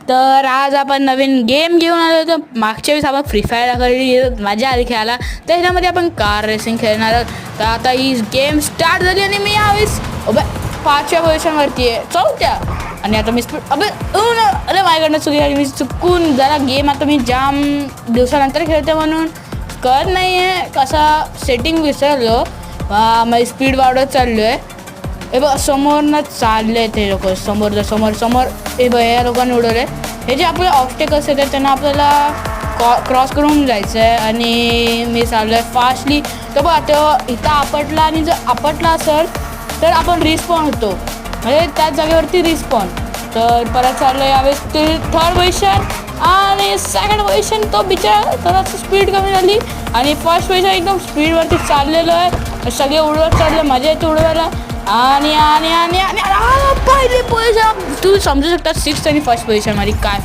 तर आज आपण नवीन गेम घेऊन आलो होतो. मागच्या वेळेस आपण फ्री फायर खेळली, मजा आली खेळायला. तर ह्याच्यामध्ये आपण कार रेसिंग खेळणार आहोत. तर आता ही गेम स्टार्ट झाली आणि मी यावेळेस 5व्या पोझिशनवरती आहे, 4थ्या. आणि आता मी स्पीड अरे माझ्याकडनं चुकी झाली, मी चुकून जरा गेम आता मी जाम दिवसानंतर खेळते म्हणून कळत नाही आहे कसा सेटिंग विसरलो. माझी स्पीड वाढत चाललो आहे. हे बघ समोरनं चालले ते लोक, समोर हे बघ या लोकांनी उडवले. हे जे आपले ऑब्स्टेकल्स येतात त्यांना आपल्याला क्रॉस करून जायचं आहे. आणि मी चाललो आहे फास्टली. तर बघ आता इथं आपटला आणि जर आपटला असेल तर आपण रिस्पॉन होतो, म्हणजे त्याच जागेवरती रिस्पॉन. तर परत चाललो आहे यावेळेस ते 3rd पोझिशन आणि 2nd पोझिशन. तो बिचारा थोडासा स्पीड कमी झाली आणि 1st पोझिशन एकदम स्पीडवरती चाललेलो आहे. सगळे उडवत चालले, मजा येते उडवायला. आणि आणि आणि आणि पहिले पोझिशन तू समजू शकता 6th आणि 1st पोझिशन मध्ये काय